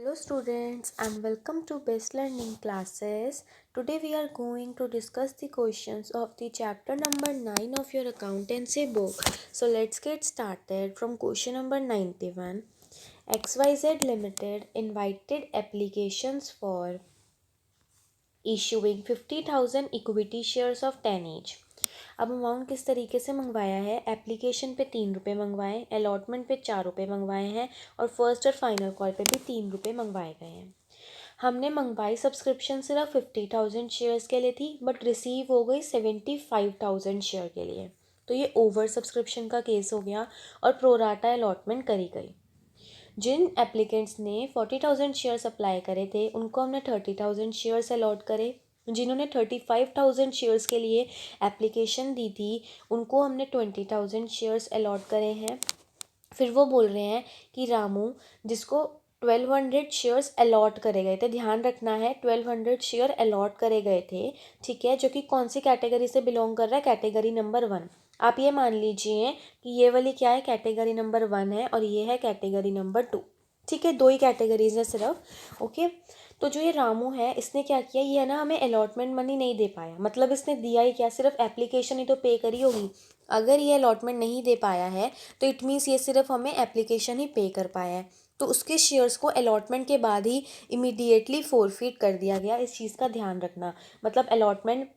Hello students and welcome to Best Learning classes. Today we are going to discuss the questions of the chapter number 9 of your accountancy book. So let's get started from question number 91. XYZ Limited invited applications for issuing 50,000 equity shares of 10 each. अब amount किस तरीके से मंगवाया है, application पे 3 रुपये मंगवाए, allotment पे 4 रुपये मंगवाए हैं और फर्स्ट और फाइनल कॉल पे भी 3 रुपये मंगवाए गए हैं। हमने मंगवाई सब्सक्रिप्शन सिर्फ 50,000 शेयर्स के लिए थी बट रिसीव हो गई 75,000 शेयर के लिए, तो ये ओवर सब्सक्रिप्शन का केस हो गया और प्रोराटा अलॉटमेंट करी गई। जिन एप्लीकेंट्स ने 40,000 शेयर्स अप्लाई करे थे उनको हमने 30,000 शेयर्स अलॉट करे। जिन्होंने 35,000 शेयर्स के लिए एप्लीकेशन दी थी उनको हमने 20,000 शेयर्स अलॉट करे हैं। फिर वो बोल रहे हैं कि रामू जिसको 1200 शेयर्स अलॉट करे गए थे, ध्यान रखना है 1200 शेयर अलॉट करे गए थे, ठीक है, जो कि कौन सी कैटेगरी से बिलोंग कर रहा है, कैटेगरी नंबर 1। आप ये मान लीजिए कि ये वाली क्या है, कैटेगरी नंबर 1 है और ये है कैटेगरी नंबर 2, ठीक है, दो ही कैटेगरीज है सिर्फ। ओके, तो जो ये रामू है इसने क्या किया, ये है ना हमें अलॉटमेंट मनी नहीं दे पाया, मतलब इसने दिया ही क्या, सिर्फ एप्लीकेशन ही तो पे करी होगी। अगर ये अलॉटमेंट नहीं दे पाया है तो इट मीन्स ये सिर्फ हमें एप्लीकेशन ही पे कर पाया है, तो उसके शेयर्स को अलॉटमेंट के बाद ही इमीडिएटली फोरफिट कर दिया गया। इस चीज़ का ध्यान रखना, मतलब अलॉटमेंट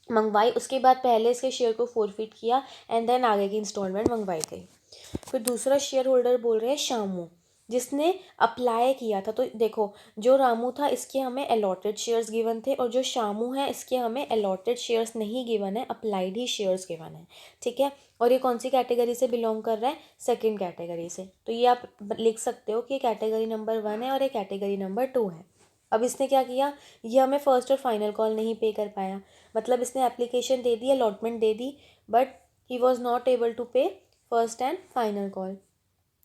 मंगवाई उसके बाद पहले इसके शेयर को फोरफिट किया एंड देन आगे की इंस्टॉलमेंट मंगवाई गई। फिर दूसरा शेयर होल्डर बोल रहे हैं शामू, जिसने अप्लाई किया था। तो देखो, जो रामू था इसके हमें अलॉटेड शेयर्स गिवन थे और जो शामू है इसके हमें अलॉटेड शेयर्स नहीं गिवन है, अप्लाइड ही शेयर्स गिवन है, ठीक है। और ये कौन सी कैटेगरी से बिलोंग कर रहा है, सेकंड कैटेगरी से। तो ये आप लिख सकते हो कि कैटेगरी नंबर 1 है और ये कैटेगरी नंबर 2 है। अब इसने क्या किया, ये हमें फर्स्ट और फाइनल कॉल नहीं पे कर पाया, मतलब इसने एप्लीकेशन दे दी, अलॉटमेंट दे दी, but he was not able to pay first and final call,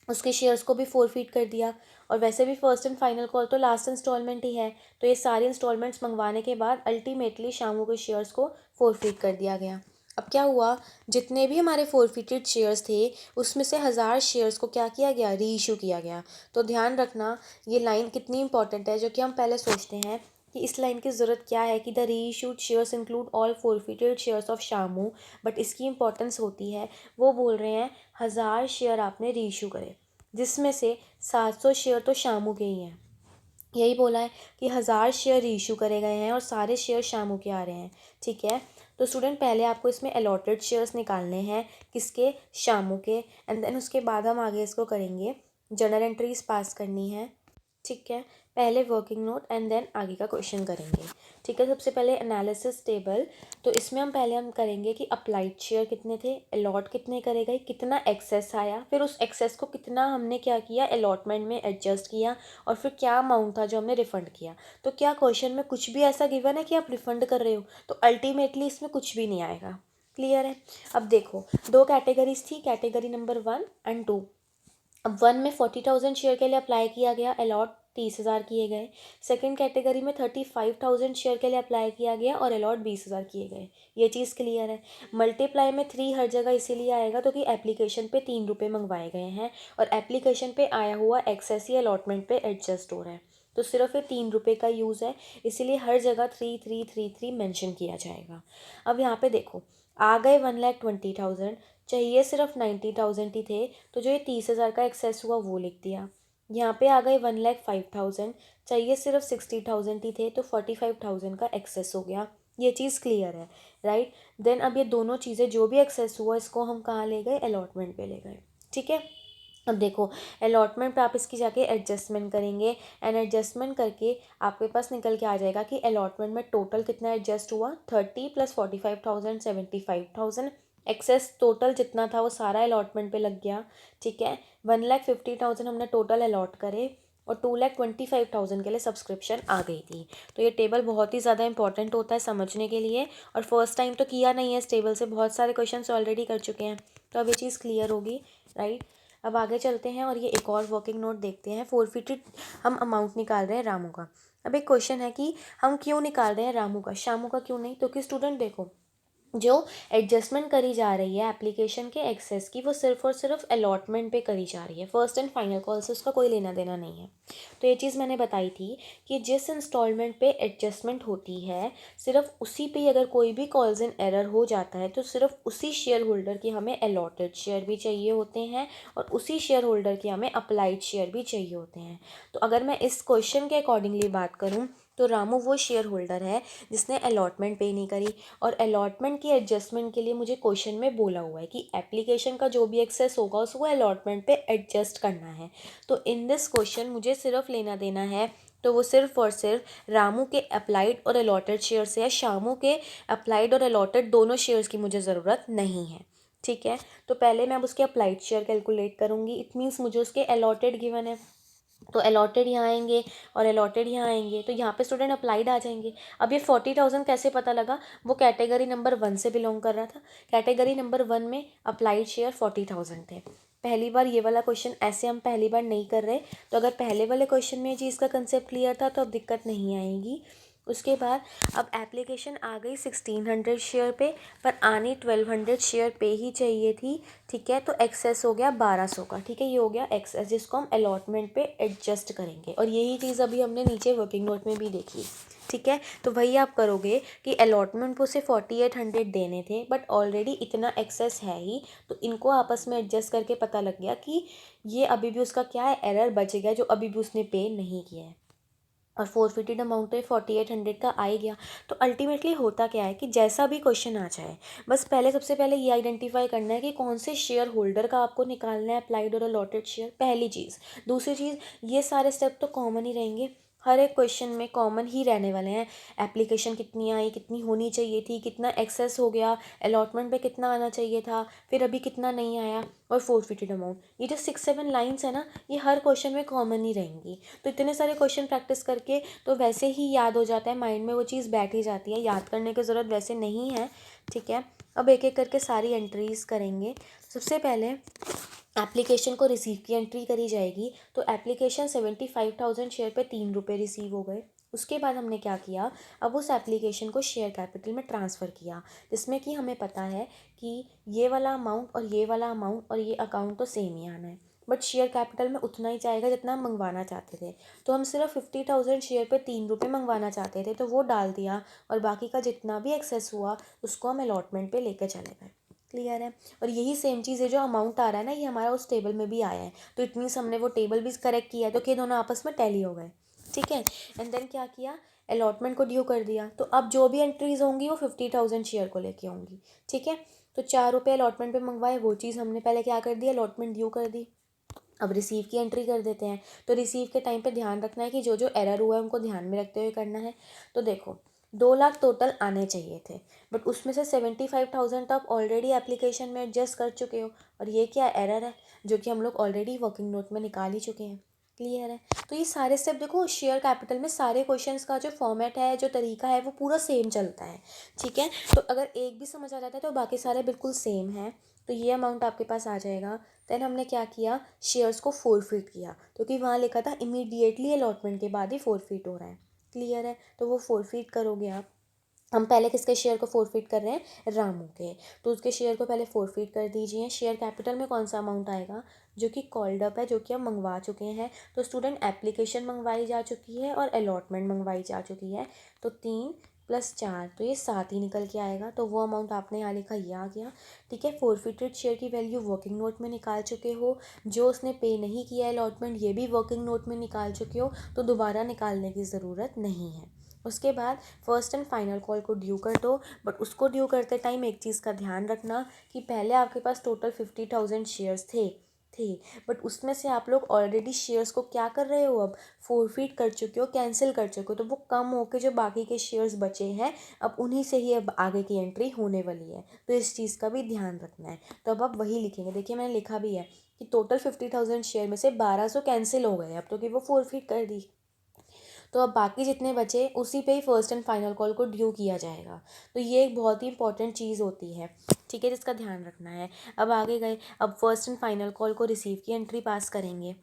उसके शेयर्स को भी फोरफिट कर दिया। और वैसे भी फर्स्ट एंड फाइनल कॉल तो लास्ट इंस्टॉलमेंट ही है, तो ये सारी इंस्टॉलमेंट्स मंगवाने के बाद अल्टीमेटली शामू के शेयर्स को फोरफिट कर दिया गया। अब क्या हुआ, जितने भी हमारे फोरफिटेड शेयर्स थे उसमें से 1000 शेयर्स को क्या किया गया, री इशू किया गया। तो ध्यान रखना ये लाइन कितनी इंपॉर्टेंट है, जो कि हम पहले सोचते हैं कि इस लाइन की ज़रूरत क्या है कि द री issued shares include all forfeited shares of Shamu, but इसकी इंपॉर्टेंस होती है, वो बोल रहे हैं 1000 शेयर आपने री इशू करे, जिसमें से 700 शेयर तो शामू के ही हैं। यही बोला है कि 1000 शेयर रीइशू करे गए हैं और सारे शेयर शामू के आ रहे हैं, ठीक है। तो स्टूडेंट पहले आपको इसमें अलॉटेड शेयर्स निकालने हैं, किसके, शामू के, एंड देन उसके बाद हम आगे इसको करेंगे, जर्नल एंट्रीज पास करनी है, ठीक है। पहले वर्किंग नोट एंड देन आगे का क्वेश्चन करेंगे, ठीक है। सबसे पहले एनालिसिस टेबल, तो इसमें हम करेंगे कि अप्लाइड शेयर कितने थे, अलॉट कितने करे गए, कितना एक्सेस आया, फिर उस एक्सेस को कितना हमने क्या किया, अलॉटमेंट में एडजस्ट किया, और फिर क्या अमाउंट था जो हमने रिफ़ंड किया। तो क्या क्वेश्चन में कुछ भी ऐसा गिवन है कि आप रिफ़ंड कर रहे हो, तो अल्टीमेटली इसमें कुछ भी नहीं आएगा। क्लियर है। अब देखो, दो कैटेगरीज थी, कैटेगरी नंबर 1 एंड 2। अब 1 में 40,000 शेयर के लिए अप्लाई किया गया, अलॉट 30,000 किए गए। सेकंड कैटेगरी में 35,000 शेयर के लिए अप्लाई किया गया और अलॉट 20,000 किए गए। ये चीज़ क्लियर है। मल्टीप्लाई में 3 हर जगह इसीलिए आएगा क्योंकि एप्लीकेशन पे 3 रुपये मंगवाए गए हैं और एप्लीकेशन पे आया हुआ एक्सेस ही अलॉटमेंट पे एडजस्ट हो रहा है, तो सिर्फ ये 3 रुपये का यूज़ है, इसीलिए हर जगह 3,333 मेंशन किया जाएगा। अब यहाँ पे देखो, आ गए 1,20,000, चाहिए सिर्फ 90,000 ही थे, तो जो ये 30,000 का एक्सेस हुआ वो लिख दिया। यहाँ पे आ गए 1,05,000, चाहिए सिर्फ 60,000 ही थे, तो 45,000 का एक्सेस हो गया। ये चीज़ क्लियर है, राइट। देन अब ये दोनों चीज़ें जो भी एक्सेस हुआ इसको हम कहाँ ले गए, अलॉटमेंट पे ले गए, ठीक है। अब देखो, अलॉटमेंट पे आप इसकी जाके एडजस्टमेंट करेंगे एंड एडजस्टमेंट करके आपके पास निकल के आ जाएगा कि अलॉटमेंट में टोटल कितना एडजस्ट हुआ, 30 + 45,000 75,000। एक्सेस टोटल जितना था वो सारा अलॉटमेंट पे लग गया, ठीक है। 1,50,000 हमने टोटल अलॉट करे और 2,25,000 के लिए सब्सक्रिप्शन आ गई थी। तो ये टेबल बहुत ही ज़्यादा इंपॉर्टेंट होता है समझने के लिए, और फर्स्ट टाइम तो किया नहीं है इस टेबल से, बहुत सारे क्वेश्चन ऑलरेडी कर चुके हैं, तो अब ये चीज़ क्लियर होगी, राइट। अब आगे चलते हैं और ये एक और वर्किंग नोट देखते हैं। फोरफिटेड हम अमाउंट निकाल रहे हैं रामू का। अब एक क्वेश्चन है कि हम क्यों निकाल रहे हैं रामू का, शामू का क्यों नहीं, क्योंकि स्टूडेंट देखो, जो एडजस्टमेंट करी जा रही है एप्लीकेशन के एक्सेस की, वो सिर्फ और सिर्फ अलॉटमेंट पे करी जा रही है, फर्स्ट एंड फाइनल कॉल से उसका कोई लेना देना नहीं है। तो ये चीज़ मैंने बताई थी कि जिस इंस्टॉलमेंट पे एडजस्टमेंट होती है, सिर्फ उसी पे अगर कोई भी कॉल्स इन एरर हो जाता है तो सिर्फ उसी शेयर होल्डर की हमें अलॉटेड शेयर भी चाहिए होते हैं और उसी शेयर होल्डर की हमें अप्लाइड शेयर भी चाहिए होते हैं। तो अगर मैं इस क्वेश्चन के अकॉर्डिंगली बात करूँ तो रामू वो शेयर होल्डर है जिसने अलॉटमेंट पे नहीं करी, और अलॉटमेंट की एडजस्टमेंट के लिए मुझे क्वेश्चन में बोला हुआ है कि एप्लीकेशन का जो भी एक्सेस होगा उसको अलॉटमेंट पे एडजस्ट करना है। तो इन दिस क्वेश्चन मुझे सिर्फ लेना देना है तो वो सिर्फ और सिर्फ रामू के अप्लाइड और अलॉटेड शेयर से है, शामू के अप्लाइड और अलॉटेड दोनों शेयर्स की मुझे ज़रूरत नहीं है। ठीक है, तो पहले मैं अब उसके अप्लाइड शेयर कैलकुलेट करूँगी। इट मीन्स मुझे उसके अलॉटेड गिवन है, तो अलॉटेड यहाँ आएंगे और अलॉटेड यहाँ आएंगे, तो यहाँ पे स्टूडेंट अप्लाइड आ जाएंगे। अब ये 40,000 कैसे पता लगा? वो कैटेगरी नंबर 1 से बिलोंग कर रहा था। कैटेगरी नंबर 1 में अप्लाइड शेयर 40,000 थे। पहली बार ये वाला क्वेश्चन ऐसे हम पहली बार नहीं कर रहे, तो अगर पहले वाले क्वेश्चन में ये चीज़ का कंसेप्ट क्लियर था तो अब दिक्कत नहीं आएगी। उसके बाद अब एप्लीकेशन आ गई 1600 शेयर पे, पर आनी 1200 शेयर पे ही चाहिए थी। ठीक है, तो एक्सेस हो गया 1200 का। ठीक है, ये हो गया एक्सेस जिसको हम अलॉटमेंट पे एडजस्ट करेंगे, और यही चीज़ अभी हमने नीचे वर्किंग नोट में भी देखी। ठीक है, तो वही आप करोगे कि अलॉटमेंट को उसे 4800 देने थे, बट ऑलरेडी इतना एक्सेस है ही, तो इनको आपस में एडजस्ट करके पता लग गया कि ये अभी भी उसका क्या है, एरर बच गया जो अभी भी उसने पे नहीं किया है, और फोरफिटेड अमाउंट तो 4800 का आ ही गया। तो अल्टीमेटली होता क्या है कि जैसा भी क्वेश्चन आ जाए, बस पहले सबसे पहले ये आइडेंटिफाई करना है कि कौन से शेयर होल्डर का आपको निकालना है अप्लाइड और अलॉटेड शेयर, पहली चीज़। दूसरी चीज़, ये सारे स्टेप तो कॉमन ही रहेंगे, हर एक क्वेश्चन में कॉमन ही रहने वाले हैं। एप्लीकेशन कितनी आई, कितनी होनी चाहिए थी, कितना एक्सेस हो गया, अलॉटमेंट पे कितना आना चाहिए था, फिर अभी कितना नहीं आया, और फोरफिटेड अमाउंट। ये जो 6-7 लाइन्स है ना, ये हर क्वेश्चन में कॉमन ही रहेंगी। तो इतने सारे क्वेश्चन प्रैक्टिस करके तो वैसे ही याद हो जाता है, माइंड में वो चीज़ बैठ ही जाती है, याद करने की ज़रूरत वैसे नहीं है। ठीक है, अब एक एक करके सारी एंट्रीज़ करेंगे। सबसे पहले एप्लीकेशन को रिसीव की एंट्री करी जाएगी। तो एप्लीकेशन 75,000 शेयर पे 3 रुपये रिसीव हो गए। उसके बाद हमने क्या किया, अब उस एप्लीकेशन को शेयर कैपिटल में ट्रांसफ़र किया, जिसमें कि हमें पता है कि ये वाला अमाउंट और ये वाला अमाउंट और ये अकाउंट तो सेम ही आना है, बट शेयर कैपिटल में उतना ही जाएगा जितना हम मंगवाना चाहते थे। तो हम सिर्फ 50,000 शेयर पे 3 रुपये मंगवाना चाहते थे, तो वो डाल दिया, और बाकी का जितना भी एक्सेस हुआ उसको हम अलॉटमेंट पे लेकर चले गए। क्लियर है? और यही सेम चीज़ है, जो अमाउंट आ रहा है ना, ये हमारा उस टेबल में भी आया है, तो इट मीन्स हमने वो टेबल भी करेक्ट किया है, तो कि दोनों आपस में टैली हो गए। ठीक है, एंड देन क्या किया, अलॉटमेंट को ड्यू कर दिया। तो अब जो भी एंट्रीज होंगी वो 50,000 शेयर को लेके होंगी। ठीक है, तो 4 रुपये अलॉटमेंट पे मंगवाए, वो चीज़ हमने पहले क्या कर दी, अलॉटमेंट ड्यू कर दी। अब रिसीव की एंट्री कर देते हैं। तो रिसीव के टाइम पे ध्यान रखना है कि जो जो एरर हुआ है उनको ध्यान में रखते हुए करना है। तो देखो, 2 लाख टोटल आने चाहिए थे, बट उसमें से 75,000 तो आप ऑलरेडी एप्लीकेशन में एडजस्ट कर चुके हो, और ये क्या एरर है जो कि हम लोग ऑलरेडी वर्किंग नोट में निकाल ही चुके हैं। क्लियर है? तो ये सारे स्टेप देखो, शेयर कैपिटल में सारे क्वेश्चंस का जो फॉर्मेट है, जो तरीका है, वो पूरा सेम चलता है। ठीक है, तो अगर एक भी समझ आ जाता है तो बाकी सारे बिल्कुल सेम हैं। तो ये अमाउंट आपके पास आ जाएगा। देन हमने क्या किया, शेयर्स को फोरफिट किया, क्योंकि वहाँ लिखा था इमीडिएटली अलॉटमेंट के बाद ही फोरफिट हो रहा है। क्लियर है? तो वो फोरफिट करोगे आप। हम पहले किसके शेयर को फोरफिट कर रहे हैं, रामू के, तो उसके शेयर को पहले फोरफिट कर दीजिए। शेयर कैपिटल में कौन सा अमाउंट आएगा, जो कि कॉल्ड अप है, जो कि हम मंगवा चुके हैं। तो स्टूडेंट, एप्लीकेशन मंगवाई जा चुकी है और अलॉटमेंट मंगवाई जा चुकी है, तो 3 + 4, तो ये 7 ही निकल के आएगा। तो वो अमाउंट आपने यहाँ लिखा, ये आ गया। ठीक है, फोरफिटेड शेयर की वैल्यू वर्किंग नोट में निकाल चुके हो, जो उसने पे नहीं किया अलॉटमेंट ये भी वर्किंग नोट में निकाल चुके हो, तो दोबारा निकालने की ज़रूरत नहीं है। उसके बाद फर्स्ट एंड फाइनल कॉल को ड्यू कर दो, बट उसको ड्यू करते टाइम एक चीज़ का ध्यान रखना कि पहले आपके पास टोटल 50,000 शेयर्स थे, बट उसमें से आप लोग ऑलरेडी शेयर्स को क्या कर रहे हो, अब फोरफिट कर चुके हो, कैंसिल कर चुके हो, तो वो कम होके जो बाकी के शेयर्स बचे हैं, अब उन्हीं से ही अब आगे की एंट्री होने वाली है। तो इस चीज़ का भी ध्यान रखना है। तो अब आप वही लिखेंगे, देखिए मैंने लिखा भी है कि टोटल 50,000 शेयर में से 1200 कैंसिल हो गए अब, तो कि वो फोरफिट कर दी, तो अब बाकी जितने बचे उसी पे ही फर्स्ट एंड फाइनल कॉल को ड्यू किया जाएगा। तो ये एक बहुत ही इंपॉर्टेंट चीज़ होती है। ठीक है, जिसका ध्यान रखना है। अब आगे गए, अब फर्स्ट एंड फाइनल कॉल को रिसीव की एंट्री पास करेंगे।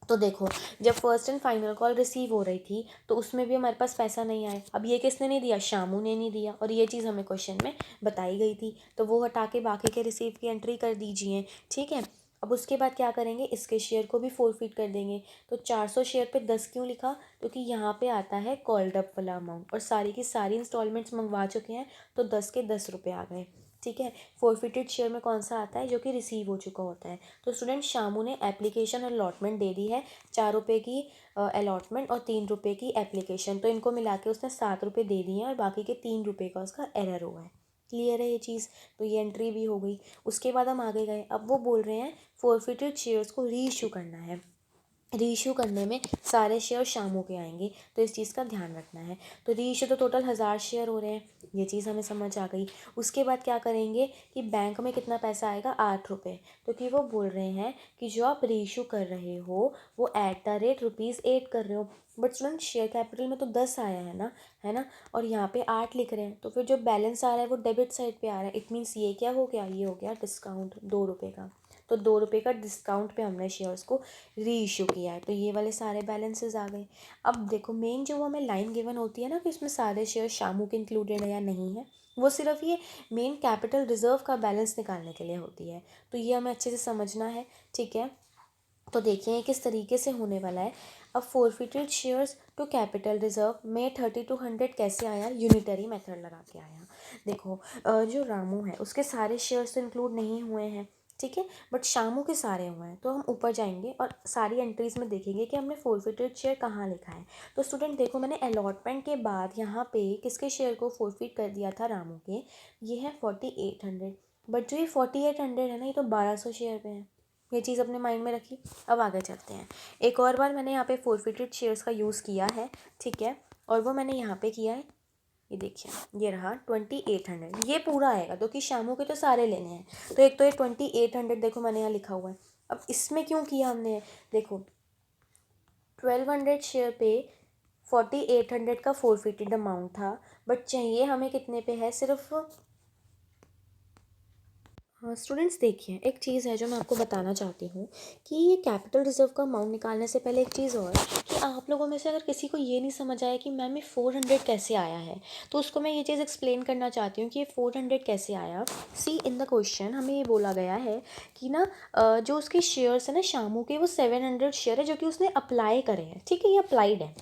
तो देखो, जब first and final call receive हो रही थी तो उसमें भी हमारे पास पैसा नहीं आया। अब ये किसने नहीं दिया, शामू ने नहीं दिया, और ये चीज़ हमें क्वेश्चन में बताई गई थी, तो वो हटा के बाकी के रिसीव की एंट्री कर दीजिए। ठीक है, अब उसके बाद क्या करेंगे, इसके शेयर को भी फोरफिट कर देंगे। तो 400 शेयर पे 10 क्यों लिखा, क्योंकि यहाँ पे आता है कॉल्ड अप वाला अमाउंट, और सारी की सारी इंस्टॉलमेंट्स मंगवा चुके हैं, तो 10 के 10 रुपये आ गए। ठीक है, फोरफिटेड शेयर में कौन सा आता है, जो कि रिसीव हो चुका होता है। तो स्टूडेंट, शामू ने एप्लीकेशन और अलॉटमेंट दे दी है, 4 रुपये की अलॉटमेंट और 3 रुपये की एप्लीकेशन, तो इनको मिला के उसने 7 रुपये दे दिए हैं, और बाकी के 3 रुपये का उसका एरर हुआ है। क्लियर है ये चीज़, तो ये एंट्री भी हो गई। उसके बाद हम आगे गए, अब वो बोल रहे हैं फोरफिटेड शेयर्स को री इशू करना है। रीइशू करने में सारे शेयर शामू के आएंगे, तो इस चीज़ का ध्यान रखना है। तो रीइशू तो टोटल 1000 शेयर हो रहे हैं, ये चीज़ हमें समझ आ गई। उसके बाद क्या करेंगे कि बैंक में कितना पैसा आएगा, 8 रुपये, क्योंकि वो बोल रहे हैं कि जो आप रीइशू कर रहे हो वो @8 कर रहे हो। बट स्टूडेंट, शेयर कैपिटल में तो 10 आया है ना, और यहाँ पे 8 लिख रहे हैं, तो फिर जो बैलेंस आ रहा है वो डेबिट साइड पे आ रहा है। इट मीन्स ये क्या हो गया, ये हो गया डिस्काउंट 2 रुपये का। तो 2 रुपये का डिस्काउंट पे हमने शेयर्स को री इशू किया है, तो ये वाले सारे बैलेंसेस आ गए। अब देखो, मेन जो हमें लाइन गिवन होती है ना कि इसमें सारे शेयर शामू के इंक्लूडेड है या नहीं है, वो सिर्फ ये मेन कैपिटल रिजर्व का बैलेंस निकालने के लिए होती है, तो ये हमें अच्छे से समझना है। ठीक है, तो देखिए किस तरीके से होने वाला है। अब forfeited shares to capital reserve में 30 to 100 कैसे आया, यूनिटरी मेथड लगा के आया। देखो, जो रामू है उसके सारे शेयर्स तो इंक्लूड नहीं हुए हैं, ठीक है, बट शामू के सारे हुए हैं। तो हम ऊपर जाएंगे और सारी एंट्रीज में देखेंगे कि हमने फोरफिटेड शेयर कहाँ लिखा है। तो स्टूडेंट देखो, मैंने अलॉटमेंट के बाद यहाँ पे किसके शेयर को फोरफिट कर दिया था, रामू के। ये है 4800, बट जो ये 4800 है ना, ये तो 1200 शेयर पे है। ये चीज़ अपने माइंड में रखी। अब आगे चलते हैं, एक और बार मैंने यहाँ पे फोरफिटेड शेयर्स का यूज़ किया है। ठीक है, और वो मैंने यहाँ पे किया है, ये देखिए, ये रहा 2800, ये पूरा आएगा क्योंकि शामू के तो सारे लेने हैं। तो एक तो ये 2800 देखो मैंने यहाँ लिखा हुआ है। अब इसमें क्यों किया हमने, देखो 1200 शेयर पे 4800 का फोरफिटेड अमाउंट था, बट चाहिए हमें कितने पे है, सिर्फ हाँ स्टूडेंट्स, देखिए एक चीज़ है जो मैं आपको बताना चाहती हूँ कि ये कैपिटल रिजर्व का अमाउंट निकालने से पहले एक चीज़ और, कि आप लोगों में से अगर किसी को ये नहीं समझ आया कि मैम ये 400 कैसे आया है, तो उसको मैं ये चीज़ एक्सप्लेन करना चाहती हूँ कि ये 400 कैसे आया। सी, इन द क्वेश्चन हमें ये बोला गया है कि ना जो उसके शेयर्स है ना शामू के, वो 700 शेयर है जो कि उसने अप्लाई करे हैं। ठीक है, ये अप्लाइड है।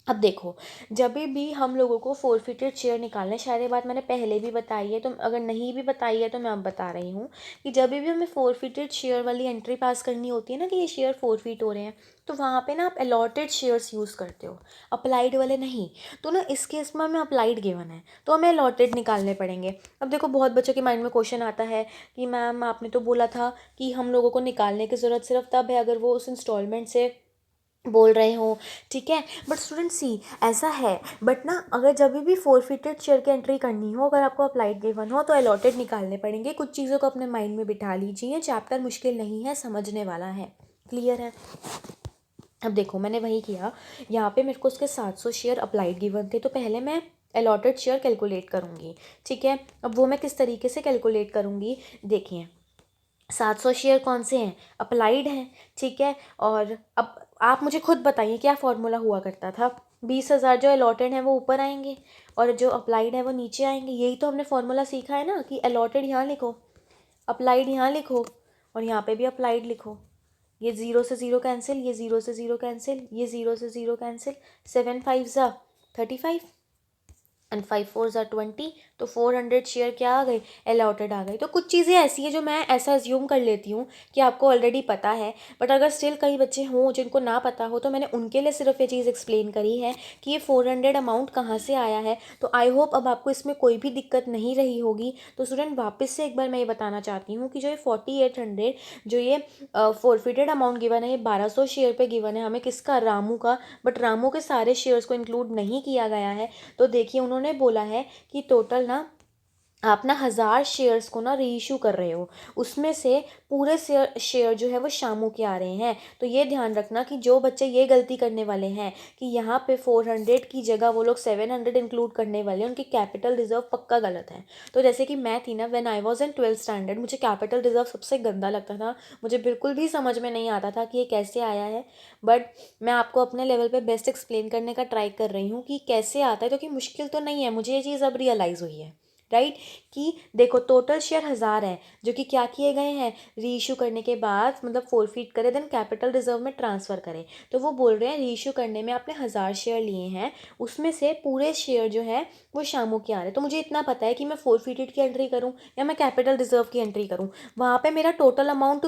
अब देखो, जब भी हम लोगों को फोरफिटेड शेयर निकालना है, शायद ये बात मैंने पहले भी बताई है, तो अगर नहीं भी बताई है तो मैं अब बता रही हूँ कि जब भी हमें फोरफिटेड शेयर वाली एंट्री पास करनी होती है ना कि ये शेयर फोरफिट हो रहे हैं, तो वहाँ पे ना आप अलॉटेड शेयर्स यूज़ करते हो, अप्लाइड वाले नहीं। तो ना इस केस में हमें अप्लाइड गिवन है, तो हमें अलॉटेड निकालने पड़ेंगे। अब देखो, बहुत बच्चों के माइंड में क्वेश्चन आता है कि मैम आपने तो बोला था कि हम लोगों को निकालने की ज़रूरत सिर्फ तब है अगर वो उस इंस्टॉलमेंट से बोल रहे हो। ठीक है, बट स्टूडेंट सी, ऐसा है, बट ना अगर जब भी फोरफिटेड शेयर की एंट्री करनी हो, अगर आपको अप्लाइड गिवन हो, तो अलॉटेड निकालने पड़ेंगे। कुछ चीज़ों को अपने माइंड में बिठा लीजिए, चैप्टर मुश्किल नहीं है, समझने वाला है। क्लियर है। अब देखो, मैंने वही किया, यहाँ पे मेरे को उसके 700 शेयर अप्लाइड गिवन थे, तो पहले मैं अलॉटेड शेयर कैलकुलेट करूँगी। ठीक है, अब वो मैं किस तरीके से कैलकुलेट करूँगी, देखिए 700 शेयर कौन से हैं, अप्लाइड हैं। ठीक है, और अब आप मुझे खुद बताइए क्या फॉर्मूला हुआ करता था। 20,000 जो अलॉटेड हैं वो ऊपर आएंगे और जो अप्लाइड है वो नीचे आएंगे। यही तो हमने फॉर्मूला सीखा है ना कि अलॉटेड यहाँ लिखो, अप्लाइड यहाँ लिखो, और यहाँ पे भी अप्लाइड लिखो। ये 0 से 0 कैंसिल, ये 0 से 0 कैंसिल, ये 0 से 0 कैंसिल, 7 5 ज़ा 35 एंड 5 4 ज़ा 20, तो 400 शेयर क्या आ गए, अलॉटेड आ गई। तो कुछ चीज़ें ऐसी है जो मैं ऐसा अज्यूम कर लेती हूँ कि आपको ऑलरेडी पता है, बट अगर स्टिल कई बच्चे हों जिनको ना पता हो, तो मैंने उनके लिए सिर्फ ये चीज़ एक्सप्लेन करी है कि ये 400 अमाउंट कहाँ से आया है। तो आई होप अब आपको इसमें कोई भी दिक्कत नहीं रही होगी। तो स्टूडेंट, वापस से एक बार मैं ये बताना चाहती हूँ कि जो ये 4800 जो ये फोरफिटेड अमाउंट गिवन है, ये 1200 शेयर पे गिवन है हमें, किसका, रामू का। बट रामू के सारे शेयर्स को इंक्लूड नहीं किया गया है। तो देखिए, उन्होंने बोला है कि टोटल ना आप ना 1000 शेयर्स को ना रीइशू कर रहे हो, उसमें से पूरे शेयर जो है वो शामू के आ रहे हैं। तो ये ध्यान रखना कि जो बच्चे ये गलती करने वाले हैं कि यहाँ पे 400 की जगह वो लोग 700 इंक्लूड करने वाले हैं, उनकी कैपिटल रिजर्व पक्का गलत है। तो जैसे कि मैं थी ना, when I was in 12th standard, मुझे कैपिटल रिजर्व सबसे गंदा लगता था। मुझे बिल्कुल भी समझ में नहीं आता था कि ये कैसे आया है। बट मैं आपको अपने लेवल पे बेस्ट एक्सप्लेन करने का ट्राई कर रही हूँ कि कैसे आता है, क्योंकि मुश्किल तो नहीं है, मुझे ये चीज़ अब रियलाइज़ हुई है। राइट, कि देखो टोटल शेयर 1000 है, जो कि क्या किए गए हैं, री इशू करने के बाद मतलब फोरफीट करे, देन कैपिटल रिजर्व में ट्रांसफ़र करें। तो वो बोल रहे हैं री इशू करने में आपने 1000 शेयर लिए हैं, उसमें से पूरे शेयर जो है वो शामू के आ रहे हैं। तो मुझे इतना पता है कि मैं फोरफीटेड की एंट्री करूँ या मैं कैपिटल रिजर्व की एंट्री करूँ, वहाँ पे मेरा टोटल अमाउंट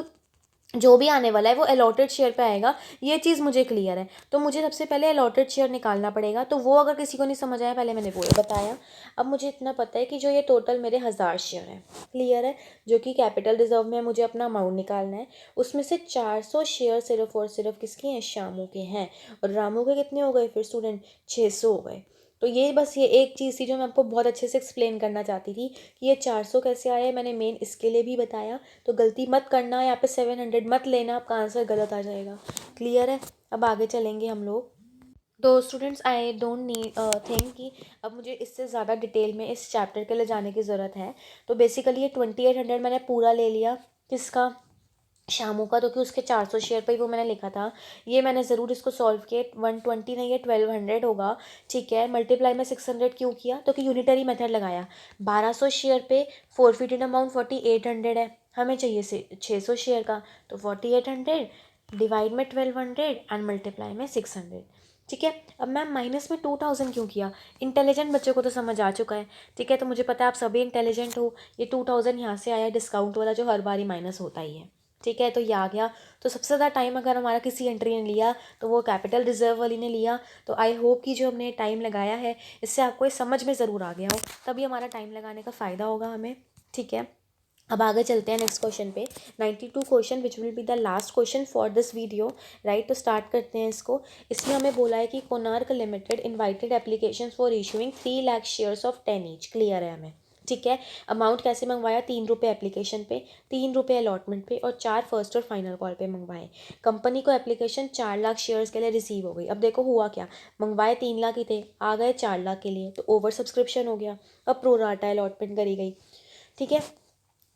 जो भी आने वाला है वो अलॉटेड शेयर पे आएगा। ये चीज़ मुझे क्लियर है। तो मुझे सबसे पहले अलॉटेड शेयर निकालना पड़ेगा। तो वो अगर किसी को नहीं समझ आया, पहले मैंने वो बताया। अब मुझे इतना पता है कि जो ये टोटल मेरे 1000 शेयर हैं, क्लियर है, जो कि कैपिटल रिजर्व में मुझे अपना अमाउंट निकालना है। उसमें से 400 शेयर सिर्फ और सिर्फ किसके हैं, शामू के हैं। और रामू के कितने हो गए फिर स्टूडेंट, 600 हो गए। तो ये बस ये एक चीज़ थी जो मैं आपको बहुत अच्छे से एक्सप्लेन करना चाहती थी कि ये 400 कैसे आया है, मैंने मेन इसके लिए भी बताया। तो गलती मत करना, यहाँ पे 700 मत लेना, आपका आंसर गलत आ जाएगा। क्लियर है, अब आगे चलेंगे हम लोग। तो students, I don't need think कि अब मुझे इससे ज़्यादा डिटेल में इस चैप्टर के लिए जाने की ज़रूरत है। तो बेसिकली ये 2800 मैंने पूरा ले लिया, किसका, शामू का, तो कि उसके 400 शेयर पर ही वो मैंने लिखा था। ये मैंने ज़रूर इसको सॉल्व किया, 120 नहीं है 1200 होगा। ठीक है, मल्टीप्लाई में 600 क्यों किया, तो कि यूनिटरी मेथड लगाया। 1200 शेयर पे फोरफिटेड अमाउंट 4800 है, हमें चाहिए से 600 शेयर का। तो 4800 डिवाइड में 1200 एंड मल्टीप्लाई में 600। ठीक है, अब मैम माइनस में 2000 क्यों किया, इंटेलिजेंट बच्चों को तो समझ आ चुका है। ठीक है, तो मुझे पता है आप सभी इंटेलिजेंट हो। ये 2000 यहाँ से आया डिस्काउंट वाला, जो हर बार ही माइनस होता ही है। ठीक है, तो ये आ गया। तो सबसे ज़्यादा टाइम अगर हमारा किसी एंट्री ने लिया तो वो कैपिटल रिजर्व वाली ने लिया। तो आई होप कि जो हमने टाइम लगाया है इससे आपको ये समझ में ज़रूर आ गया हो, तभी हमारा टाइम लगाने का फ़ायदा होगा हमें। ठीक है, अब आगे चलते हैं नेक्स्ट क्वेश्चन पे। 92 question which will be the last question for this video. Right, तो स्टार्ट करते हैं इसको। इसमें हमें बोला है कि Konark limited invited application for issuing 3 lakh shares of 10 each. Clear है हमें। ठीक है, अमाउंट कैसे मंगवाया, 3 रुपये एप्लीकेशन पे, 3 रुपये अलॉटमेंट पे और 4 फर्स्ट और फाइनल कॉल पे मंगवाए। कंपनी को एप्लीकेशन 4 लाख शेयर्स के लिए रिसीव हो गई। अब देखो हुआ क्या, मंगवाए 3 लाख ही थे, आ गए 4 लाख के लिए, तो ओवर सब्सक्रिप्शन हो गया। अब प्रोराटा अलॉटमेंट करी गई। ठीक है,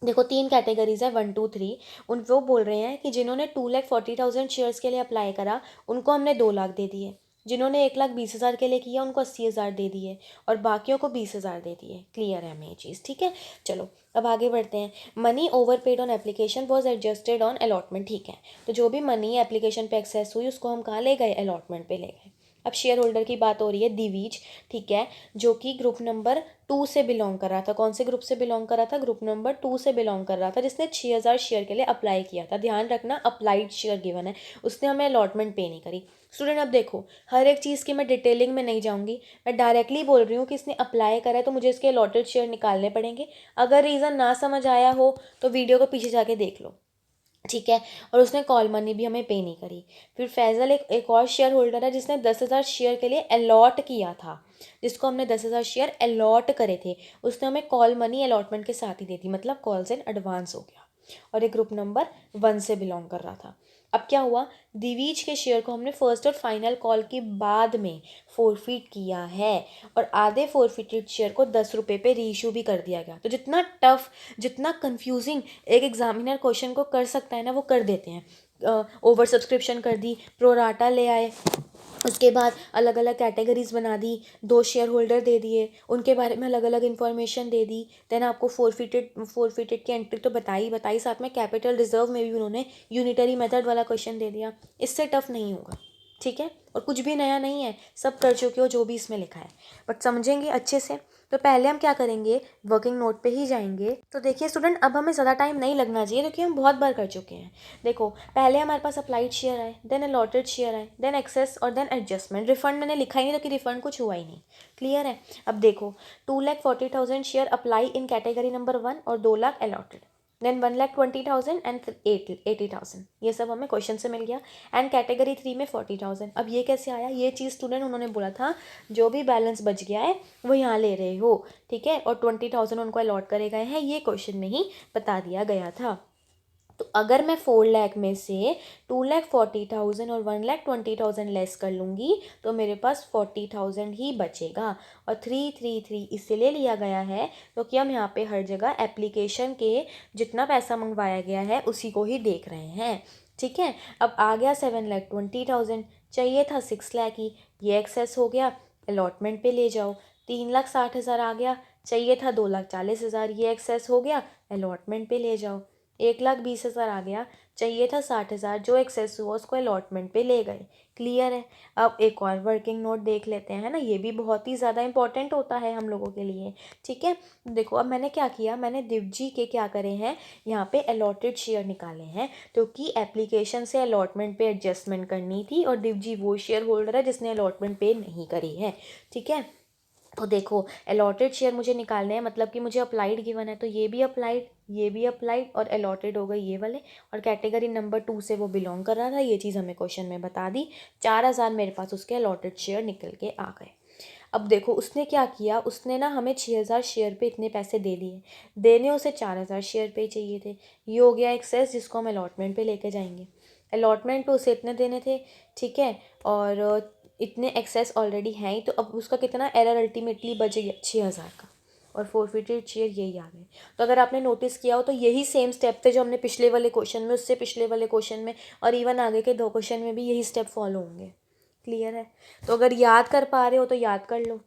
देखो 3 कैटेगरीज है, 1 2 3। उन वो बोल रहे हैं कि जिन्होंने 2,40,000 शेयर्स के लिए अप्लाई करा उनको हमने 2 लाख दे दिए, जिन्होंने 1,20,000 के लिए किया उनको 80,000 दे दिए और बाकियों को 20,000 दे दिए। क्लियर है हमें ये चीज़। ठीक है, चलो अब आगे बढ़ते हैं। Money over paid on application was adjusted on allotment. ठीक है, तो जो भी मनी एप्लीकेशन पे एक्सेस हुई उसको हम कहाँ ले गए, अलॉटमेंट पे ले गए। अब शेयर होल्डर की बात हो रही है, दिवीज। ठीक है, जो कि ग्रुप नंबर 2 से बिलोंग कर रहा था। कौन से ग्रुप से बिलोंग कर रहा था, ग्रुप नंबर 2 से बिलोंग कर रहा था, जिसने 6,000 शेयर के लिए अप्लाई किया था। ध्यान रखना अप्लाइड शेयर गिवन है, उसने हमें अलॉटमेंट पे नहीं करी। स्टूडेंट अब देखो, हर एक चीज़ की मैं डिटेलिंग में नहीं जाऊँगी, मैं डायरेक्टली बोल रही हूँ कि इसने अप्लाई करा है तो मुझे इसके अलॉटेड शेयर निकालने पड़ेंगे। अगर रीज़न ना समझ आया हो तो वीडियो को पीछे जाके देख लो। ठीक है, और उसने कॉल मनी भी हमें पे नहीं करी। फिर फैज़ल एक और शेयर होल्डर है जिसने 10,000 शेयर के लिए अलॉट किया था, जिसको हमने 10,000 शेयर अलॉट करे थे, उसने हमें कॉल मनी अलॉटमेंट के साथ ही दी थी, मतलब कॉल्स इन एडवांस हो गया। और एक ग्रुप नंबर 1 से बिलोंग कर रहा था। अब क्या हुआ, दिवीज के शेयर को हमने फर्स्ट और फाइनल कॉल के बाद में फोरफिट किया है और आधे फोरफिटेड शेयर को 10 रुपये पे रीइशू भी कर दिया गया। तो जितना टफ, जितना कंफ्यूजिंग एक एग्जामिनर क्वेश्चन को कर सकता है ना, वो कर देते हैं। ओवर सब्सक्रिप्शन कर दी, प्रोराटा ले आए, उसके बाद अलग अलग कैटेगरीज बना दी, 2 शेयर होल्डर दे दिए, उनके बारे में अलग अलग इन्फॉर्मेशन दे दी, देन आपको फोरफिटेड की एंट्री तो बताई बताई, साथ में कैपिटल रिजर्व में भी उन्होंने यूनिटरी मेथड वाला क्वेश्चन दे दिया। इससे टफ नहीं होगा। ठीक है, और कुछ भी नया नहीं है, सब कर चुके हो जो भी इसमें लिखा है, बट समझेंगे अच्छे से। तो पहले हम क्या करेंगे, वर्किंग नोट पे ही जाएंगे। तो देखिए स्टूडेंट, अब हमें ज़्यादा टाइम नहीं लगना चाहिए क्योंकि हम बहुत बार कर चुके हैं। देखो पहले हमारे पास अप्लाइड शेयर आए, देन अलॉटेड शेयर आए, देन एक्सेस और देन एडजस्टमेंट। रिफंड मैंने लिखा ही नहीं तो कि रिफंड कुछ हुआ ही नहीं। क्लियर है, अब देखो 2,40,000 share apply in category number 1 और 2 लाख अलॉटेड। देन 1,20,000 एंड 80,000, ये सब हमें क्वेश्चन से मिल गया। एंड कैटेगरी 3 में 40,000। अब ये कैसे आया, ये चीज़ स्टूडेंट उन्होंने बोला था जो भी बैलेंस बच गया है वो यहाँ ले रहे हो, ठीक है, और 20,000 उनको अलॉट करे गए हैं, ये क्वेश्चन में ही बता दिया गया था। तो अगर मैं 4 लाख में से 2,40,000 और 1,20,000 लेस कर लूँगी तो मेरे पास 40,000 ही बचेगा। और 333 इसलिए लिया गया है क्योंकि हम यहाँ पे हर जगह एप्लीकेशन के जितना पैसा मंगवाया गया है उसी को ही देख रहे हैं, ठीक है। अब आ गया 7,20,000, चाहिए था 6 लाख ही, ये एक्सेस हो गया, अलॉटमेंट पे ले जाओ। 3,60,000 आ गया, चाहिए था 2,40,000, ये एक्सेस हो गया, अलॉटमेंट पे ले जाओ। 1,20,000 आ गया, चाहिए था 60,000, जो एक्सेस हुआ उसको अलॉटमेंट पे ले गए। क्लियर है। अब एक और वर्किंग नोट देख लेते हैं ना, ये भी बहुत ही ज़्यादा इंपॉर्टेंट होता है हम लोगों के लिए, ठीक है। देखो अब मैंने क्या किया, मैंने दिवजी के क्या करे हैं, यहाँ पे अलॉटेड शेयर निकाले हैं, क्योंकि एप्लीकेशन से अलॉटमेंट पे एडजस्टमेंट करनी थी और दिवजी वो शेयर होल्डर है जिसने अलॉटमेंट पे नहीं करी है, ठीक है। तो देखो अलॉटेड शेयर मुझे निकालने हैं, मतलब कि मुझे अप्लाइड गिवन है तो ये भी अप्लाइड, ये भी अप्लाइड और अलॉटेड हो गई ये वाले, और कैटेगरी नंबर 2 से वो बिलोंग कर रहा था, ये चीज़ हमें क्वेश्चन में बता दी। 4,000 मेरे पास उसके अलॉटेड शेयर निकल के आ गए। अब देखो उसने क्या किया, उसने ना हमें 6,000 शेयर पे इतने पैसे दे दिए, देने उसे 4,000 शेयर पे ही चाहिए थे, ये हो गया एक्सेस जिसको हम अलॉटमेंट पे लेके जाएंगे। अलॉटमेंट पे उसे इतने देने थे, ठीक है, और इतने एक्सेस ऑलरेडी हैं ही, तो अब उसका कितना एरर अल्टीमेटली बच गया 6,000 का, और फोरफिटेड शेयर यही आ गए। तो अगर आपने नोटिस किया हो तो यही सेम स्टेप थे जो हमने पिछले वाले क्वेश्चन में, उससे पिछले वाले क्वेश्चन में, और इवन आगे के 2 क्वेश्चन में भी यही स्टेप फॉलो होंगे। क्लियर है। तो अगर याद कर पा रहे हो तो याद कर लो,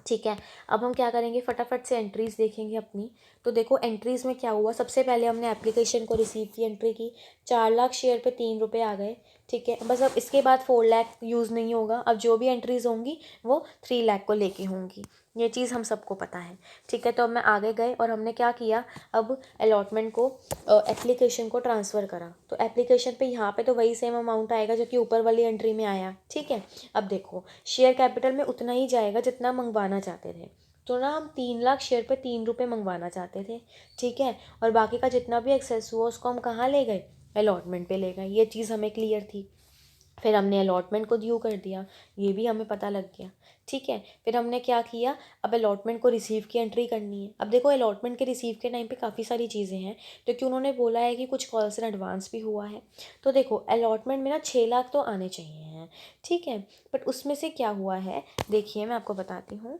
ठीक है। अब हम क्या करेंगे, फटाफट से एंट्रीज़ देखेंगे अपनी। तो देखो एंट्रीज़ में क्या हुआ, सबसे पहले हमने एप्लीकेशन को रिसीव की एंट्री की, 4,00,000 शेयर पे 3 रुपये आ गए, ठीक है। बस अब इसके बाद 4 लाख यूज़ नहीं होगा, अब जो भी एंट्रीज़ होंगी वो 3 लाख को लेके होंगी, ये चीज़ हम सबको पता है, ठीक है। तो अब मैं आगे गए और हमने क्या किया, अब अलॉटमेंट को एप्लीकेशन को ट्रांसफ़र करा, तो एप्लीकेशन पे यहाँ पे तो वही सेम अमाउंट आएगा जो कि ऊपर वाली एंट्री में आया, ठीक है। अब देखो शेयर कैपिटल में उतना ही जाएगा जितना मंगवाना चाहते थे, तो ना हम 3,00,000 शेयर पे 3 रुपये मंगवाना चाहते थे, ठीक है, और बाकी का जितना भी एक्सेस हुआ उसको हम कहाँ ले गए, अलॉटमेंट पे ले गए, ये चीज़ हमें क्लियर थी। फिर हमने अलॉटमेंट को ड्यू कर दिया, ये भी हमें पता लग गया, ठीक है। फिर हमने क्या किया, अब अलॉटमेंट को रिसीव की एंट्री करनी है। अब देखो अलॉटमेंट के रिसीव के टाइम पे काफ़ी सारी चीज़ें हैं, क्योंकि उन्होंने बोला है कि कुछ कॉल्स इन एडवांस भी हुआ है। तो देखो अलॉटमेंट में ना 6,00,000 तो आने चाहिए हैं, ठीक है, बट उसमें से क्या हुआ है, देखिए मैं आपको बताती हूँ।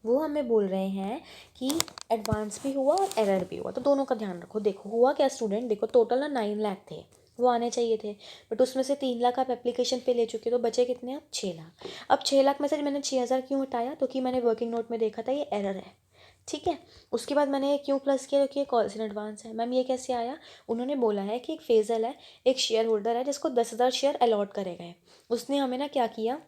वो हमें बोल रहे हैं कि एडवांस भी हुआ और एरर भी हुआ, तो दोनों का ध्यान रखो। देखो हुआ क्या स्टूडेंट, देखो टोटल ना 9,00,000 थे, वो आने चाहिए थे, बट उसमें से 3,00,000 आप एप्लीकेशन पे ले चुके हो, तो बचे कितने, अब 6,00,000। अब 6,00,000 में से मैंने 6,000 क्यों हटाया, क्योंकि मैंने वर्किंग नोट में देखा था ये एरर है, ठीक है। उसके बाद मैंने क्यों प्लस किया, क्योंकि ये कॉल्स इन एडवांस है। मैम ये कैसे आया, उन्होंने बोला है कि एक फेजल है, एक शेयर होल्डर है जिसको 10,000 शेयर अलॉट करे गए, उसने हमें ना क्या किया,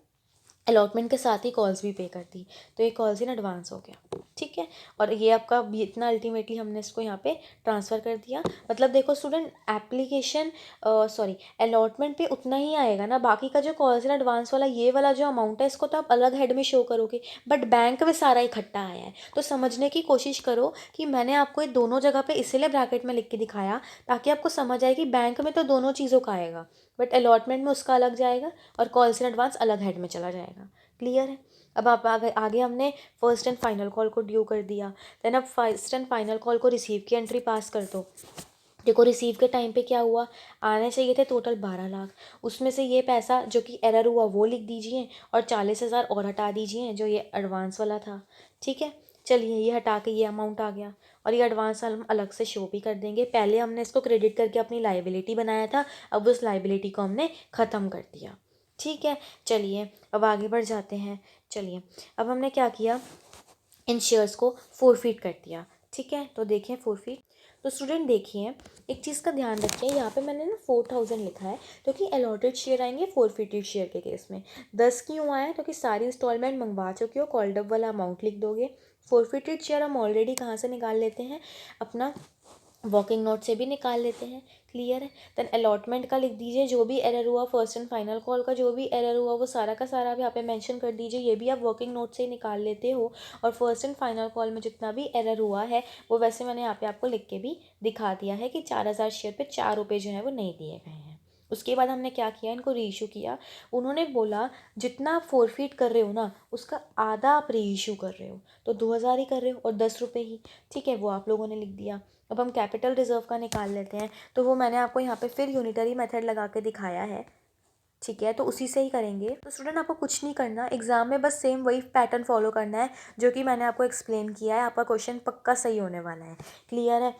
अलॉटमेंट के साथ ही कॉल्स भी पे कर दी, तो ये कॉल्स इन एडवांस हो गया, ठीक है। और ये आपका इतना अल्टीमेटली हमने इसको यहाँ पे ट्रांसफ़र कर दिया। मतलब देखो स्टूडेंट एप्लीकेशन सॉरी अलॉटमेंट पे उतना ही आएगा ना, बाकी का जो कॉल्स इन एडवांस वाला ये वाला जो अमाउंट है इसको तो आप अलग हेड में शो करोगे, बट बैंक में सारा इकट्ठा आया है। तो समझने की कोशिश करो कि मैंने आपको ये दोनों जगह पे इसलिए ब्रैकेट में लिख के दिखाया ताकि आपको समझ आए कि बैंक में तो दोनों चीज़ों का आएगा, बट अलॉटमेंट में उसका अलग जाएगा और कॉल्स इन एडवांस अलग हेड में चला जाएगा। क्लियर है। अब आप आगे हमने फर्स्ट एंड फाइनल कॉल को ड्यू कर दिया, देन अब फर्स्ट एंड फाइनल कॉल को रिसीव की एंट्री पास कर दो। देखो रिसीव के टाइम पे क्या हुआ, आने चाहिए थे टोटल 12,00,000, उसमें से ये पैसा जो कि एरर हुआ वो लिख दीजिए और 40,000 और हटा दीजिए जो ये एडवांस वाला था, ठीक है। चलिए ये हटा के ये अमाउंट आ गया, और ये एडवांस हम अलग से शो भी कर देंगे। पहले हमने इसको क्रेडिट करके अपनी लाइबिलिटी बनाया था, अब उस लाइबिलिटी को हमने ख़त्म कर दिया, ठीक है। चलिए अब आगे बढ़ जाते हैं। चलिए अब हमने क्या किया, इन शेयर्स को फोरफिट कर दिया, ठीक है। तो देखें फोरफिट, तो स्टूडेंट देखिए एक चीज़ का ध्यान रखिए, यहाँ पे मैंने ना 4,000 लिखा है क्योंकि अलॉटेड शेयर आएंगे फोरफिटेड शेयर के केस में। 10 क्यों आया, क्योंकि सारी इंस्टॉलमेंट मंगवा चुके हो, कॉल्ड अप वाला अमाउंट लिख दोगे। फोरफिटेड शेयर हम ऑलरेडी कहाँ से निकाल लेते हैं, अपना वर्किंग नोट से भी निकाल लेते हैं। क्लियर है। देन अलॉटमेंट का लिख दीजिए, जो भी एरर हुआ फर्स्ट एंड फाइनल कॉल का जो भी एरर हुआ वो सारा का सारा आप यहाँ पे मेंशन कर दीजिए, ये भी आप वर्किंग नोट से ही निकाल लेते हो। और फर्स्ट एंड फाइनल कॉल में जितना भी एरर हुआ है वो वैसे मैंने यहाँ पे आपको लिख के भी दिखा दिया है कि 4,000 शेयर पे 4 रुपये जो है वो नहीं दिए गए हैं। उसके बाद हमने क्या किया, इनको री इशू किया। उन्होंने बोला जितना आप फोरफीट कर रहे हो ना उसका आधा आप री इशू कर रहे हो, तो 2,000 ही कर रहे हो और 10 रुपये ही। ठीक है, वो आप लोगों ने लिख दिया। अब हम कैपिटल रिजर्व का निकाल लेते हैं, तो वो मैंने आपको यहाँ पे फिर यूनिटरी मेथड लगा के दिखाया है। ठीक है, तो उसी से ही करेंगे। तो स्टूडेंट आपको कुछ नहीं करना, एग्जाम में बस सेम वही पैटर्न फॉलो करना है जो कि मैंने आपको एक्सप्लेन किया है। आपका क्वेश्चन पक्का सही होने वाला है। क्लियर है।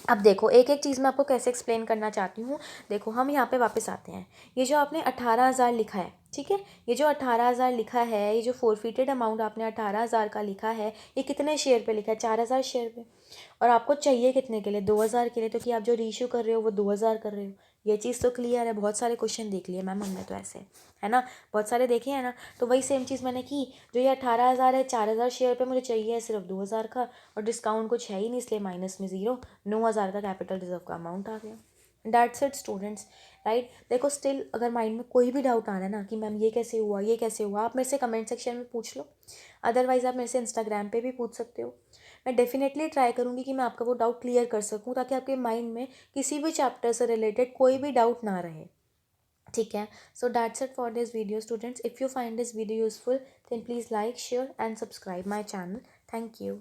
अब देखो एक एक चीज़ मैं आपको कैसे एक्सप्लेन करना चाहती हूँ। देखो हम यहाँ पे वापस आते हैं। ये जो आपने 18,000 लिखा है, ठीक है, ये जो 18,000 लिखा है, ये जो फोरफिटेड अमाउंट आपने 18,000 का लिखा है, ये कितने शेयर पे लिखा है, 4,000 शेयर पे। और आपको चाहिए कितने के लिए, 2,000 के लिए, तो कि आप जो रीइश्यू कर रहे हो वो 2,000 कर रहे हो। ये चीज़ तो क्लियर है। बहुत सारे क्वेश्चन देख लिए मैम हमने तो ऐसे, है ना, बहुत सारे देखे हैं ना। तो वही सेम चीज़ मैंने की। जो ये 18,000 है, 4,000 शेयर पे मुझे चाहिए है सिर्फ 2,000 का, और डिस्काउंट कुछ है ही नहीं इसलिए माइनस में ज़ीरो, 9,000 का कैपिटल रिजर्व का अमाउंट आ गया। That's it students. राइट। देखो स्टिल अगर माइंड में कोई भी डाउट आ रहा है ना कि मैम ये कैसे हुआ, ये कैसे हुआ, आप मेरे से कमेंट सेक्शन में पूछ लो। अदरवाइज़ आप मेरे से इंस्टाग्राम पे भी पूछ सकते हो। मैं डेफिनेटली ट्राई करूँगी कि मैं आपका वो डाउट क्लियर कर सकूँ, ताकि आपके माइंड में किसी भी चैप्टर से रिलेटेड कोई भी डाउट ना रहे। ठीक है। So that's it for this video students. If you find this video useful then please like share and subscribe my channel. Thank you.